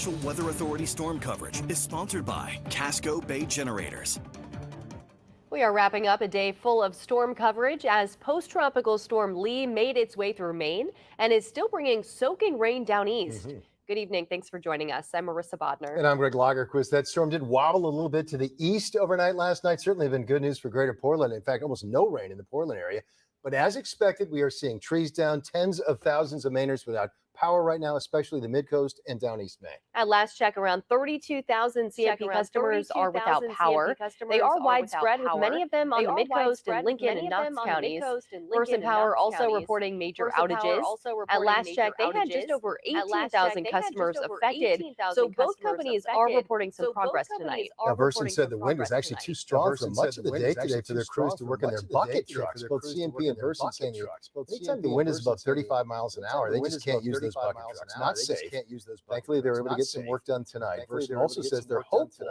National Weather Authority storm coverage is sponsored by Casco Bay Generators. We are wrapping up a day full of storm coverage as post-tropical storm Lee made its way through Maine and is still bringing soaking rain down east. Good evening. Thanks for joining us. I'm Marissa Bodner. And I'm Greg Lagerquist. That storm did wobble a little bit to the east overnight last night. Certainly been good news for greater Portland. In fact, almost no rain in the Portland area. But as expected, we are seeing trees down, tens of thousands of Mainers without power right now, especially the mid-coast and down East Maine. At last check, around 32,000 CMP customers are without power. They are widespread, with many of them on the mid-coast and Lincoln and Knox counties. Versant Power also reporting major outages. At last check, they had just over 18,000 customers affected, so both companies are reporting some progress tonight. Now, Versant said the wind was actually too strong for much of the day today for their crews to work in their bucket trucks. Both CMP and Versant saying anytime the wind is above 35 miles an hour, they just can't use those bucket trucks. Not safe. Thankfully, they were able to get some work done tonight. Versant also says they're hopeful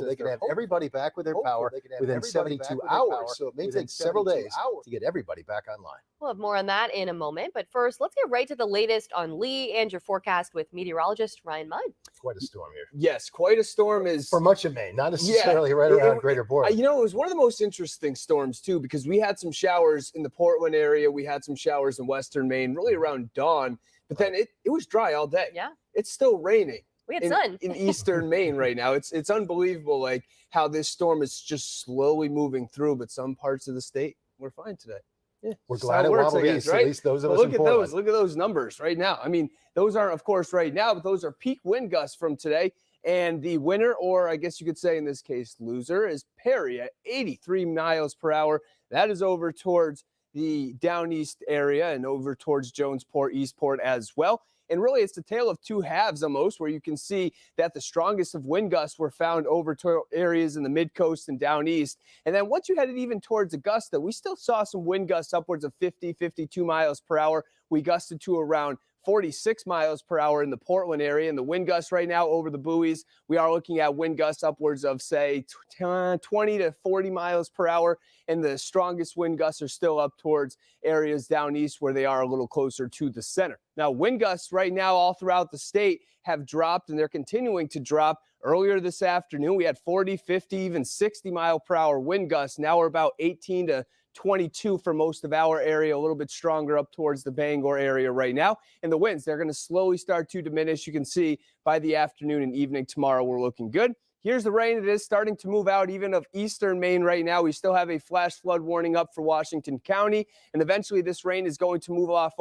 they can have everybody back with their power within 72 hours. So it may take several days to get everybody back online. We'll have more on that in a moment, but first, let's get right to the latest on Lee and your forecast with meteorologist Ryan Mudd. Quite a storm here. Yes, quite a storm is for much of Maine, not necessarily right around greater Portland. You know, it was one of the most interesting storms too, because we had some showers in the Portland area, we had some showers in western Maine, really around dawn, but then it was dry all day. Yeah, it's still raining. We had sun in eastern Maine right now. It's unbelievable, like how this storm is just slowly moving through, but some parts of the state we're fine today. Yeah, we're glad it wobbled east, right? At least those of us in Portland. Look at those numbers right now. I mean, those aren't, of course, right now, but those are peak wind gusts from today. And the winner, or I guess you could say in this case, loser, is Perry at 83 miles per hour. That is over towards the down east area and over towards Jonesport, Eastport as well. And really, it's the tale of two halves almost, where you can see that the strongest of wind gusts were found over to areas in the mid-coast and down east. And then once you headed even towards Augusta, we still saw some wind gusts upwards of 50, 52 miles per hour. We gusted to around 46 miles per hour in the Portland area. And the wind gusts right now over the buoys, we are looking at wind gusts upwards of, say, 20 to 40 miles per hour. And the strongest wind gusts are still up towards areas down east where they are a little closer to the center. Now, wind gusts right now all throughout the state have dropped, and they're continuing to drop. Earlier this afternoon, we had 40, 50, even 60 mile per hour wind gusts. Now we're about 18 to 22 for most of our area, a little bit stronger up towards the Bangor area right now. And the winds, they're going to slowly start to diminish. You can see by the afternoon and evening tomorrow, we're looking good. Here's the rain. It is starting to move out even of eastern Maine right now. We still have a flash flood warning up for Washington County. And eventually this rain is going to move off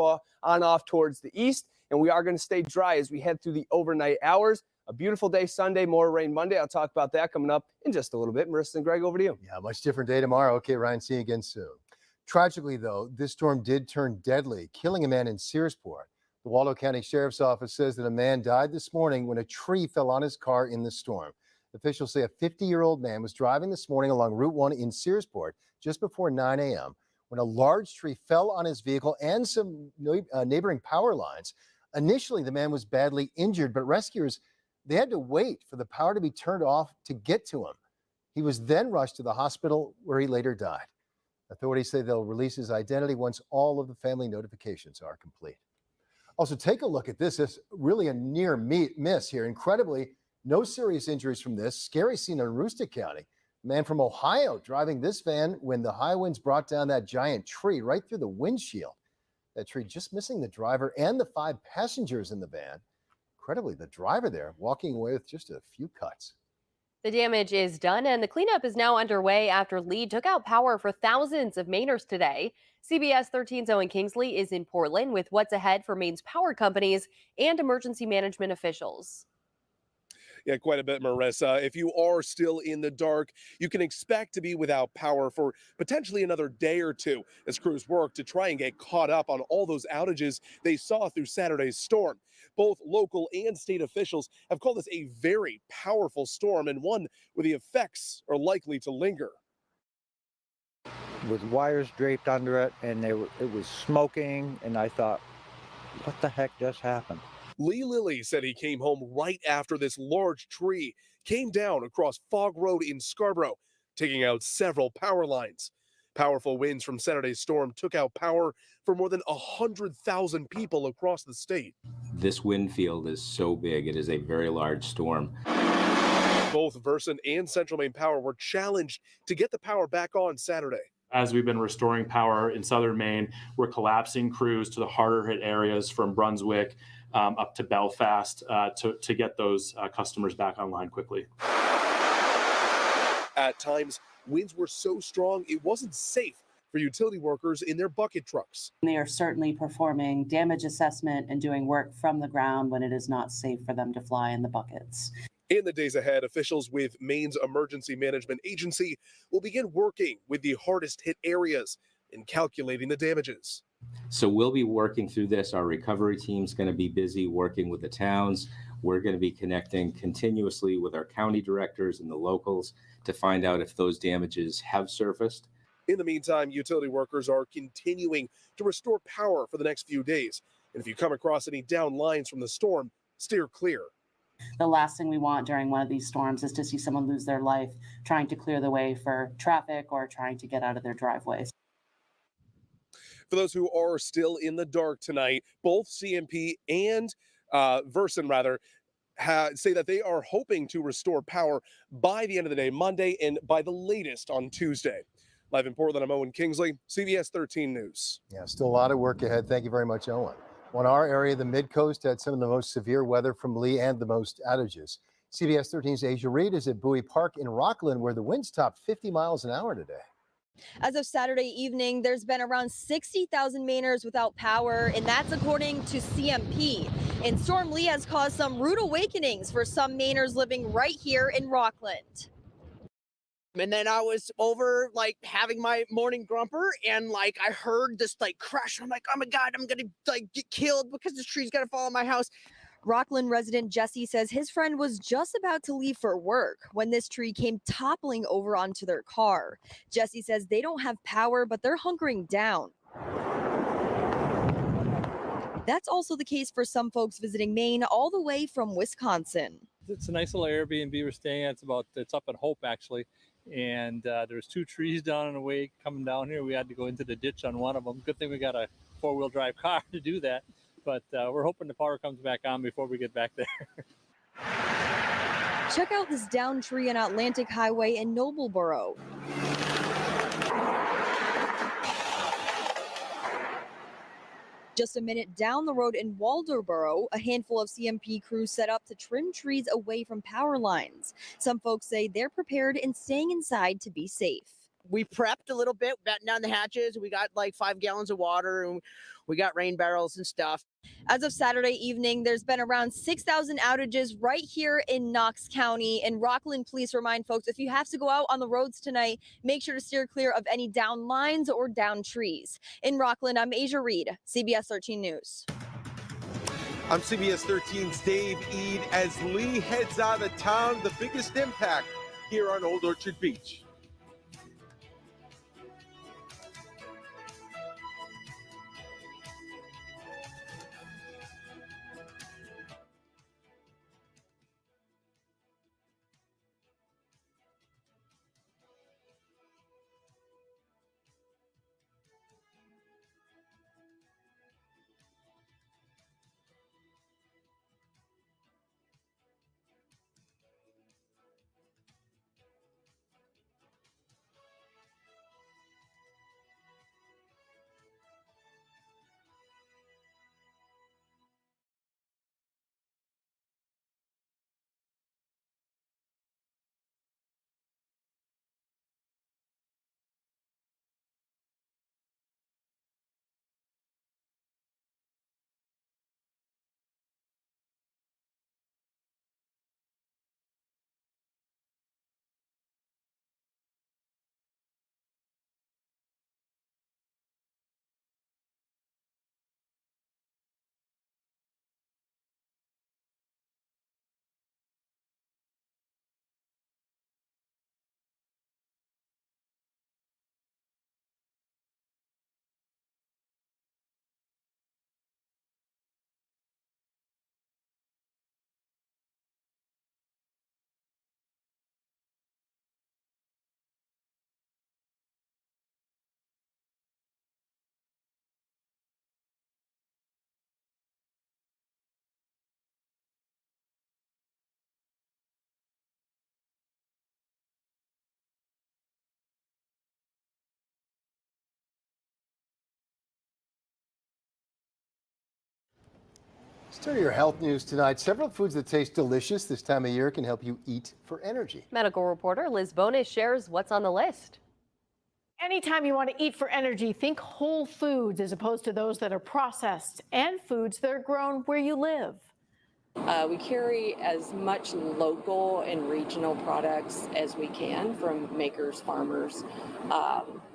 towards the east. And we are going to stay dry as we head through the overnight hours. A beautiful day Sunday, more rain Monday. I'll talk about that coming up in just a little bit. Marissa and Greg, over to you. Yeah, much different day tomorrow. Okay, Ryan, see you again soon. Tragically, though, this storm did turn deadly, killing a man in Searsport. The Waldo County Sheriff's Office says that a man died this morning when a tree fell on his car in the storm. Officials say a 50-year-old man was driving this morning along Route 1 in Searsport just before 9 a.m. when a large tree fell on his vehicle and some neighboring power lines. Initially, the man was badly injured, but rescuers, they had to wait for the power to be turned off to get to him. He was then rushed to the hospital where he later died. Authorities say they'll release his identity once all of the family notifications are complete. Also, take a look at this. It's really a near miss here. Incredibly, no serious injuries from this. Scary scene in Aroostook County. A man from Ohio driving this van when the high winds brought down that giant tree right through the windshield. That tree just missing the driver and the 5 passengers in the van. Incredibly, the driver there walking away with just a few cuts. The damage is done, and the cleanup is now underway after Lee took out power for thousands of Mainers today. CBS 13's Owen Kingsley is in Portland with what's ahead for Maine's power companies and emergency management officials. Yeah, quite a bit, Marissa. If you are still in the dark, you can expect to be without power for potentially another day or two as crews work to try and get caught up on all those outages they saw through Saturday's storm. Both local and state officials have called this a very powerful storm and one where the effects are likely to linger. With wires draped under it, and it was smoking, and I thought, what the heck just happened? Lee Lilly said he came home right after this large tree came down across Fog Road in Scarborough, taking out several power lines. Powerful winds from Saturday's storm took out power for more than 100,000 people across the state. This wind field is so big, it is a very large storm. Both Versant and Central Maine Power were challenged to get the power back on Saturday. As we've been restoring power in southern Maine, we're collapsing crews to the harder hit areas from Brunswick up to Belfast to get those customers back online quickly. At times, winds were so strong it wasn't safe for utility workers in their bucket trucks. They are certainly performing damage assessment and doing work from the ground when it is not safe for them to fly in the buckets. In the days ahead, officials with Maine's Emergency Management Agency will begin working with the hardest hit areas and calculating the damages. So we'll be working through this. Our recovery team's going to be busy working with the towns. We're going to be connecting continuously with our county directors and the locals to find out if those damages have surfaced. In the meantime, utility workers are continuing to restore power for the next few days. And if you come across any down lines from the storm, steer clear. The last thing we want during one of these storms is to see someone lose their life trying to clear the way for traffic or trying to get out of their driveways. For those who are still in the dark tonight, both CMP and Versant say that they are hoping to restore power by the end of the day, Monday, and by the latest on Tuesday. Live in Portland, I'm Owen Kingsley, CBS 13 News. Yeah, still a lot of work ahead. Thank you very much, Owen. On our area, the mid-coast had some of the most severe weather from Lee and the most outages. CBS 13's Asia Reed is at Bowie Park in Rockland, where the winds topped 50 miles an hour today. As of Saturday evening, there's been around 60,000 Mainers without power, and that's according to CMP. And Storm Lee has caused some rude awakenings for some Mainers living right here in Rockland. And then I was over having my morning grumper, and I heard this crash. I'm like, oh my God, I'm gonna get killed because this tree's gonna fall on my house. Rockland resident Jesse says his friend was just about to leave for work when this tree came toppling over onto their car. Jesse says they don't have power, but they're hunkering down. That's also the case for some folks visiting Maine all the way from Wisconsin. It's a nice little Airbnb we're staying at. It's up in Hope, actually. And there's two trees down in the way coming down here. We had to go into the ditch on one of them. Good thing we got a four-wheel drive car to do that. But we're hoping the power comes back on before we get back there. Check out this downed tree on Atlantic Highway in Noblesboro. Just a minute down the road in Waldoboro, a handful of CMP crews set up to trim trees away from power lines. Some folks say they're prepared and staying inside to be safe. We prepped a little bit, batten down the hatches. We got 5 gallons of water, and we got rain barrels and stuff. As of Saturday evening, there's been around 6,000 outages right here in Knox County. And Rockland police remind folks, if you have to go out on the roads tonight, make sure to steer clear of any down lines or down trees. In Rockland, I'm Asia Reed, CBS 13 News. I'm CBS 13's Dave Ead as Lee heads out of town. The biggest impact here on Old Orchard Beach. Start your health news tonight. Several foods that taste delicious this time of year can help you eat for energy. Medical reporter Liz Bonis shares what's on the list. Anytime you want to eat for energy, think whole foods as opposed to those that are processed, and foods that are grown where you live. We carry as much local and regional products as we can from makers, farmers,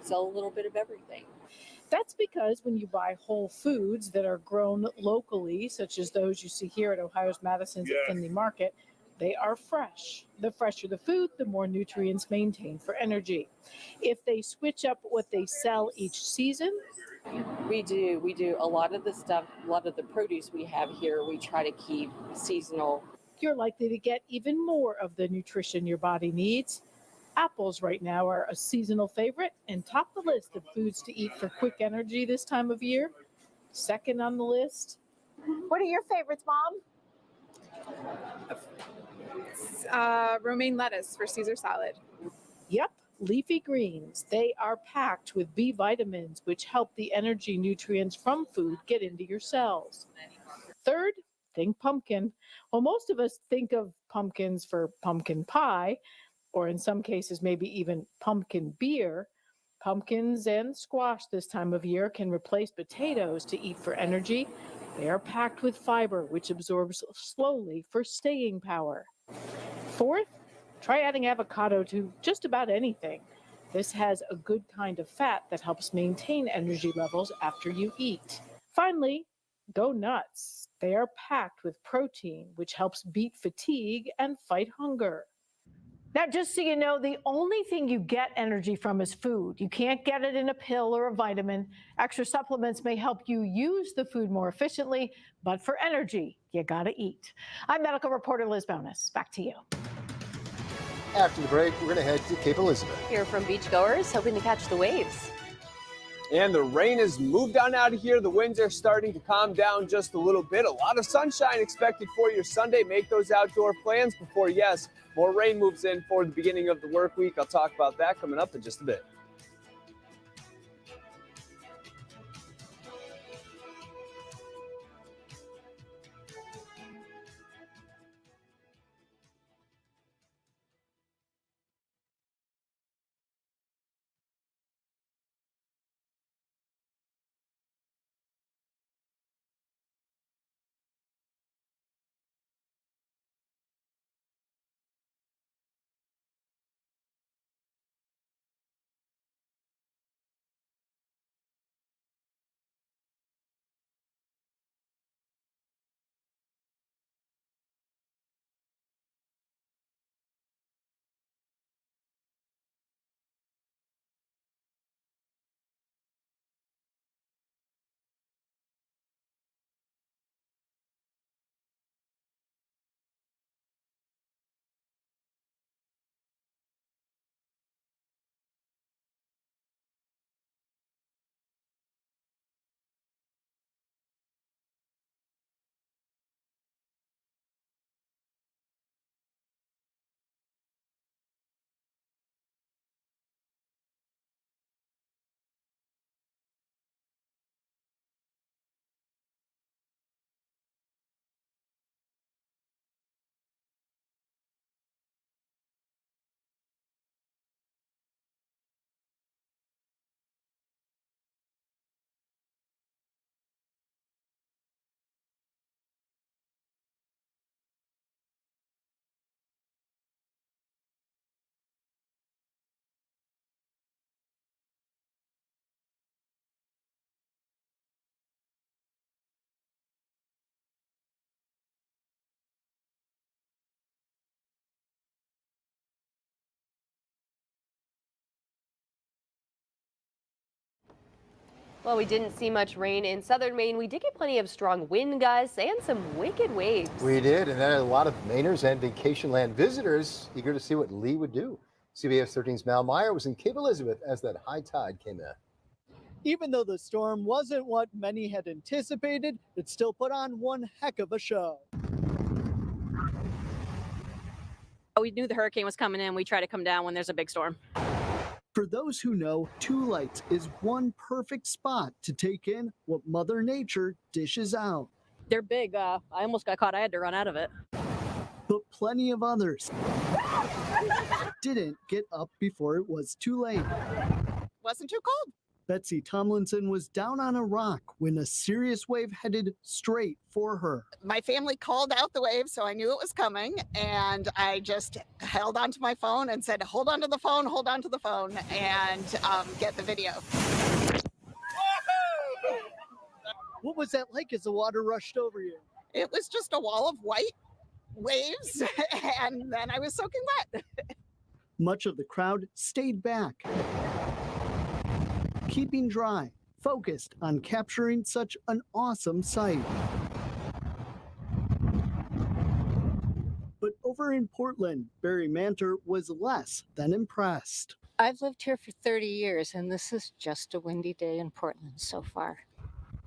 sell a little bit of everything. That's because when you buy whole foods that are grown locally, such as those you see here at Ohio's Madison's at Findlay Market, they are fresh. The fresher the food, the more nutrients maintained for energy. If they switch up what they sell each season, We do a lot of the stuff, a lot of the produce we have here, we try to keep seasonal. you're likely to get even more of the nutrition your body needs. Apples right now are a seasonal favorite and top the list of foods to eat for quick energy this time of year. Second on the list. What are your favorites, Mom? Romaine lettuce for Caesar salad. Yep, leafy greens. They are packed with B vitamins, which help the energy nutrients from food get into your cells. Third, think pumpkin. Well, most of us think of pumpkins for pumpkin pie, or in some cases, maybe even pumpkin beer. Pumpkins and squash this time of year can replace potatoes to eat for energy. They are packed with fiber, which absorbs slowly for staying power. Fourth, try adding avocado to just about anything. This has a good kind of fat that helps maintain energy levels after you eat. Finally, go nuts. They are packed with protein, which helps beat fatigue and fight hunger. Now, just so you know, the only thing you get energy from is food. You can't get it in a pill or a vitamin. Extra supplements may help you use the food more efficiently, but for energy, you gotta eat. I'm medical reporter Liz Bonis. Back to you. After the break, we're going to head to Cape Elizabeth. Here from beachgoers hoping to catch the waves. And the rain has moved on out of here. The winds are starting to calm down just a little bit. A lot of sunshine expected for your Sunday. Make those outdoor plans before, yes, more rain moves in for the beginning of the work week. I'll talk about that coming up in just a bit. Well, we didn't see much rain in southern Maine. We did get plenty of strong wind gusts and some wicked waves. We did, and then a lot of Mainers and vacation land visitors eager to see what Lee would do. CBS 13's Mal Meyer was in Cape Elizabeth as that high tide came in. Even though the storm wasn't what many had anticipated, it still put on one heck of a show. We knew the hurricane was coming in. We try to come down when there's a big storm. For those who know, Two Lights is one perfect spot to take in what Mother Nature dishes out. They're big. I almost got caught. I had to run out of it. But plenty of others didn't get up before it was too late. Wasn't too cold. Betsy Tomlinson was down on a rock when a serious wave headed straight for her. My family called out the wave, so I knew it was coming, and I just held onto my phone and said, hold on to the phone, and get the video. What was that like as the water rushed over you? It was just a wall of white waves, and then I was soaking wet. Much of the crowd stayed back, keeping dry, focused on capturing such an awesome sight. But over in Portland, Barry Manter was less than impressed. I've lived here for 30 years, and this is just a windy day in Portland so far.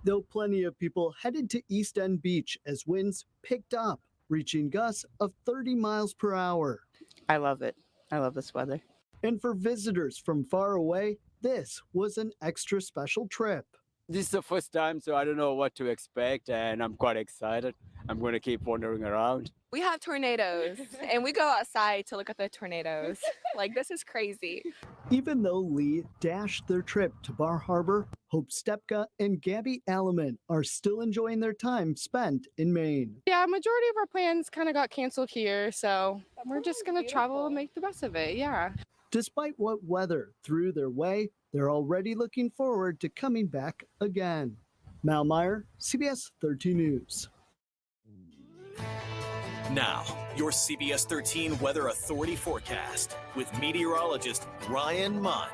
Though plenty of people headed to East End Beach as winds picked up, reaching gusts of 30 miles per hour. I love it. I love this weather. And for visitors from far away, this was an extra special trip. This is the first time, so I don't know what to expect, and I'm quite excited. I'm going to keep wandering around. We have tornadoes, and we go outside to look at the tornadoes. Like, this is crazy. Even though Lee dashed their trip to Bar Harbor, Hope Stepka and Gabby Alleman are still enjoying their time spent in Maine. Yeah, majority of our plans kind of got canceled here, so we're just going to travel and make the best of it, yeah. Despite what weather threw their way, they're already looking forward to coming back again. Mal Meyer, CBS 13 News. Now, your CBS 13 Weather Authority forecast with meteorologist Ryan Munn.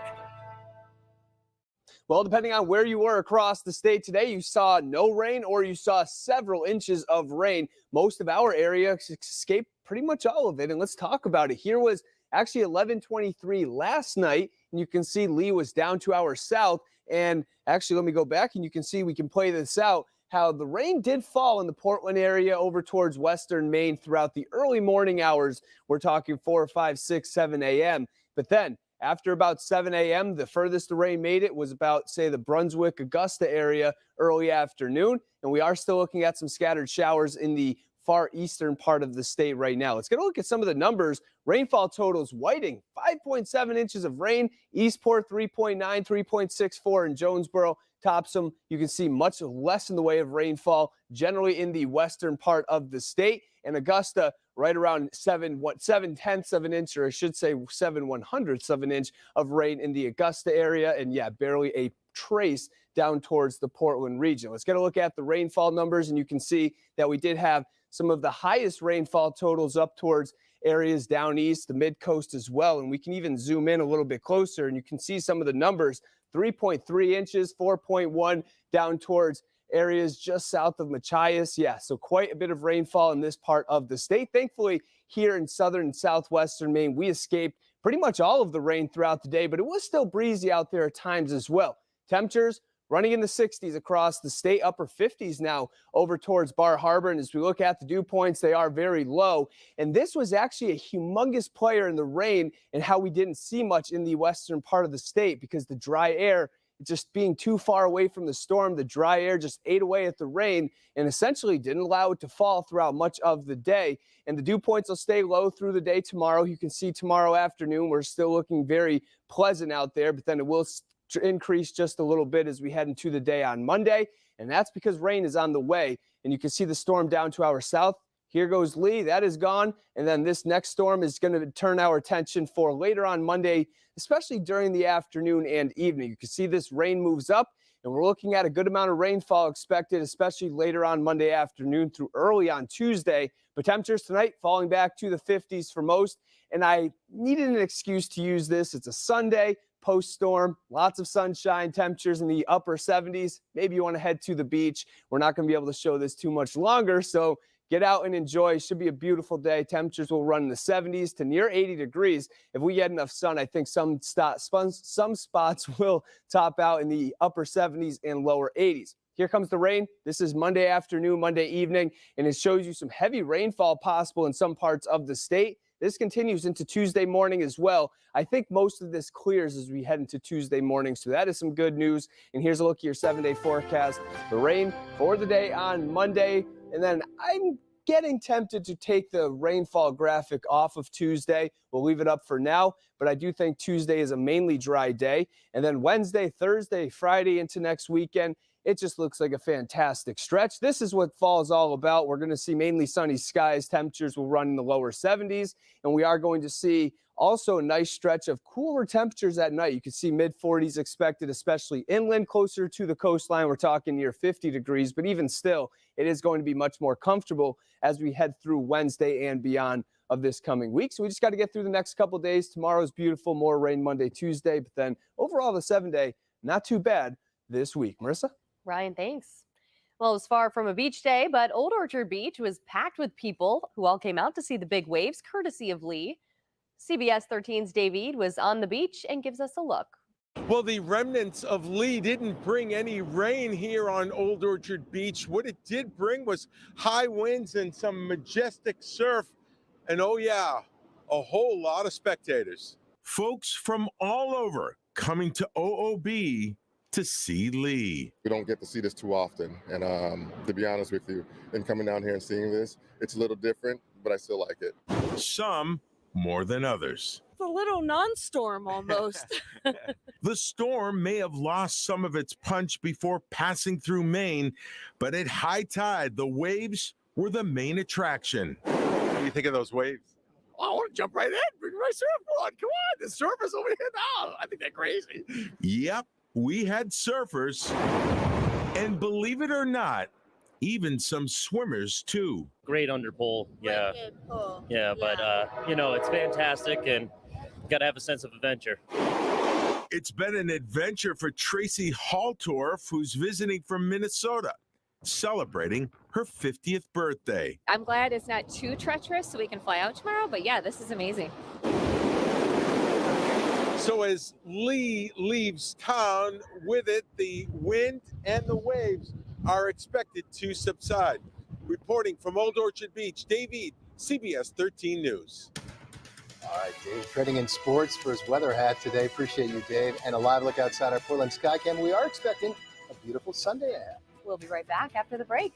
Well, depending on where you were across the state today, you saw no rain or you saw several inches of rain. Most of our area escaped pretty much all of it, and let's talk about it. Here was actually 11:23 last night, and you can see Lee was down to our south. And actually, let me go back, and you can see we can play this out, how the rain did fall in the Portland area over towards western Maine throughout the early morning hours. We're talking 4, 5, 6, 7 a.m. But then after about 7 a.m., the furthest the rain made it was about, say, the Brunswick, Augusta area early afternoon. And we are still looking at some scattered showers in the far eastern part of the state right now. Let's get a look at some of the numbers. Rainfall totals: Whiting, 5.7 inches of rain, Eastport, 3.9, 3.64 in Jonesboro, Topsom. You can see much less in the way of rainfall generally in the western part of the state. And Augusta, right around 7/10 of an inch, or I should say 7/100 of an inch of rain in the Augusta area. And yeah, barely a trace down towards the Portland region. Let's get a look at the rainfall numbers, and you can see that we did have some of the highest rainfall totals up towards areas down east, the mid-coast as well. And we can even zoom in a little bit closer, and you can see some of the numbers: 3.3 inches, 4.1 down towards areas just south of Machias. Yeah, so quite a bit of rainfall in this part of the state. Thankfully, here in southern and southwestern Maine, we escaped pretty much all of the rain throughout the day, but it was still breezy out there at times as well. Temperatures running in the 60s across the state, upper 50s now over towards Bar Harbor. And as we look at the dew points, they are very low. And this was actually a humongous player in the rain and how we didn't see much in the western part of the state, because the dry air, just being too far away from the storm, the dry air just ate away at the rain and essentially didn't allow it to fall throughout much of the day. And the dew points will stay low through the day tomorrow. You can see tomorrow afternoon, we're still looking very pleasant out there, but then it will to increase just a little bit as we head into the day on Monday. And that's because rain is on the way. And you can see the storm down to our south. Here goes Lee, that is gone. And then this next storm is going to turn our attention for later on Monday, especially during the afternoon and evening. You can see this rain moves up, and we're looking at a good amount of rainfall expected, especially later on Monday afternoon through early on Tuesday. But temperatures tonight falling back to the 50s for most. And I needed an excuse to use this. It's a Sunday. Post-storm, lots of sunshine, temperatures in the upper 70s. Maybe you want to head to the beach. We're not going to be able to show this too much longer, so get out and enjoy. It should be a beautiful day. Temperatures will run in the 70s to near 80 degrees. If we get enough sun, I think some spots will top out in the upper 70s and lower 80s. Here comes the rain. This is Monday afternoon, Monday evening, and it shows you some heavy rainfall possible in some parts of the state. This continues into Tuesday morning as well. I think most of this clears as we head into Tuesday morning, so that is some good news. And here's a look at your 7-day forecast. The rain for the day on Monday And then I'm getting tempted to take the rainfall graphic off of Tuesday. We'll leave it up for now, but I do think Tuesday is a mainly dry day. And then Wednesday, Thursday, Friday into next weekend, it just looks like a fantastic stretch. This is what fall is all about. We're going to see mainly sunny skies. Temperatures will run in the lower 70s, and we are going to see also a nice stretch of cooler temperatures at night. You can see mid-40s expected, especially inland closer to the coastline. We're talking near 50 degrees, but even still, it is going to be much more comfortable as we head through Wednesday and beyond of this coming week. So we just got to get through the next couple days. Tomorrow's beautiful, more rain Monday, Tuesday, but then overall the 7-day, not too bad this week. Marissa? Ryan, thanks. Well, it was far from a beach day, but Old Orchard Beach was packed with people who all came out to see the big waves, courtesy of Lee. CBS 13's Dave Ead was on the beach and gives us a look. Well, the remnants of Lee didn't bring any rain here on Old Orchard Beach. What it did bring was high winds and some majestic surf. And oh yeah, a whole lot of spectators. Folks from all over coming to OOB to see Lee. We don't get to see this too often. And to be honest with you, and coming down here and seeing this, it's a little different, but I still like it. Some more than others. It's a little non-storm almost. The storm may have lost some of its punch before passing through Maine, but at high tide, the waves were the main attraction. What do you think of those waves? I want to jump right in. Bring my surfboard. Come on, the surfers over here now. I think they're crazy. Yep, we had surfers. And believe it or not, even some swimmers too. Great underpull, yeah. Yeah, but you know, it's fantastic and got to have a sense of adventure. It's been an adventure for Tracy Haltorf, who's visiting from Minnesota, celebrating her 50th birthday. I'm glad it's not too treacherous so we can fly out tomorrow, but yeah, this is amazing. So as Lee leaves town, with it, the wind and the waves are expected to subside. Reporting from Old Orchard Beach, Dave Ead, CBS 13 News. All right, Dave, trading in sports for his weather hat today. Appreciate you, Dave. And a live look outside our Portland Skycam. We are expecting a beautiful Sunday ahead. We'll be right back after the break.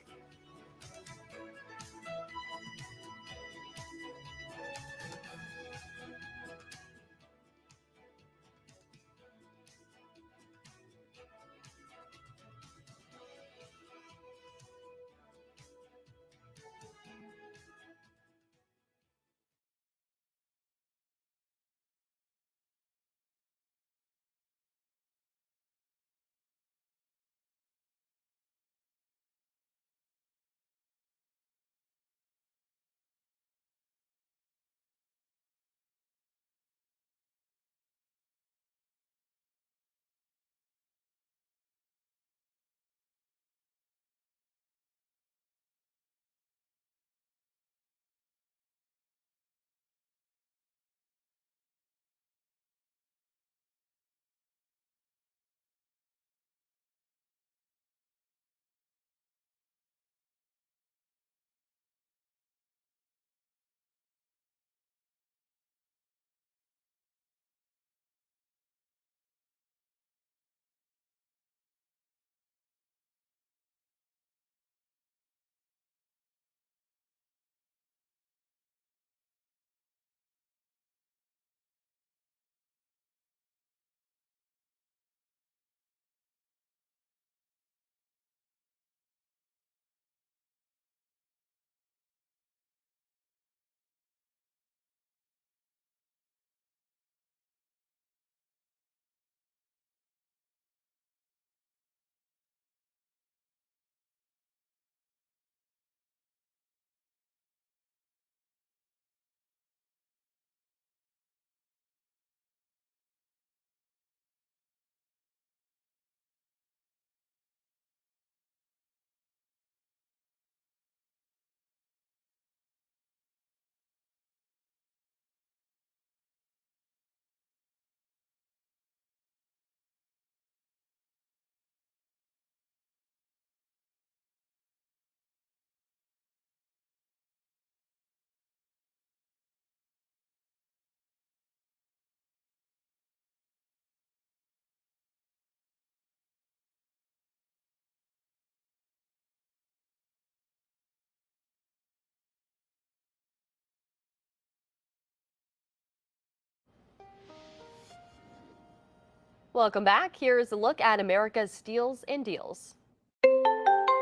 Welcome back. Here's a look at America's steals and deals.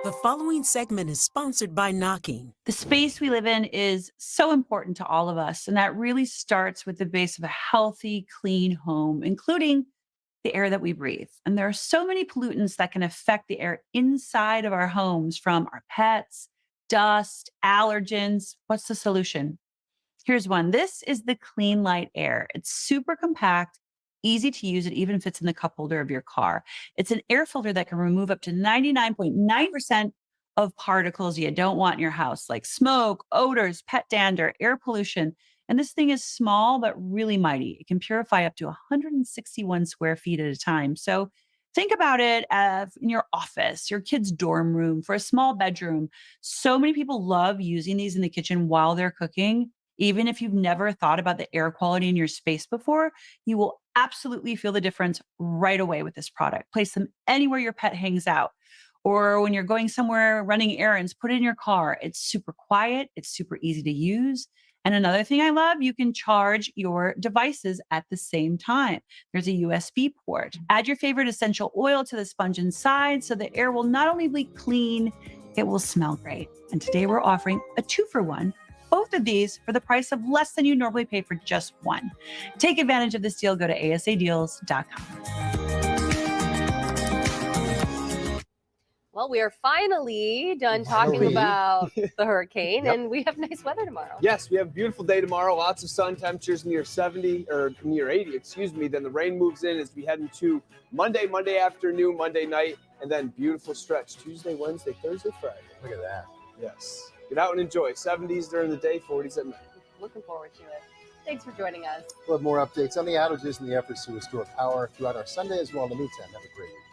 The following segment is sponsored by Knocking. The space we live in is so important to all of us, and that really starts with the base of a healthy, clean home, including the air that we breathe. And there are so many pollutants that can affect the air inside of our homes, from our pets, dust, allergens. What's the solution? Here's one. This is the Clean Light Air. It's super compact, easy to use. It even fits in the cup holder of your car. It's an air filter that can remove up to 99.9% of particles you don't want in your house, like smoke, odors, pet dander, air pollution. And this thing is small, but really mighty. It can purify up to 161 square feet at a time. So think about it in your office, your kid's dorm room, for a small bedroom. So many people love using these in the kitchen while they're cooking. Even if you've never thought about the air quality in your space before, you will absolutely feel the difference right away with this product. Place them anywhere your pet hangs out, or when you're going somewhere running errands, put it in your car. It's super quiet. It's super easy to use. And another thing I love, you can charge your devices at the same time. There's a USB port. Add your favorite essential oil to the sponge inside so the air will not only be clean, it will smell great. And today we're offering a 2-for-1. Both of these for the price of less than you normally pay for just one. Take advantage of this deal. Go to asadeals.com. Well, we are finally done talking about the hurricane, and we have nice weather tomorrow. Yes, we have a beautiful day tomorrow. Lots of sun, temperatures near 70 or near 80, excuse me. Then the rain moves in as we head into Monday afternoon, Monday night, and then beautiful stretch Tuesday, Wednesday, Thursday, Friday. Look at that. Yes. Get out and enjoy. 70s during the day, 40s at night. Looking forward to it. Thanks for joining us. We'll have more updates on the outages and the efforts to restore power throughout our Sunday as well. In the meantime, have a great week.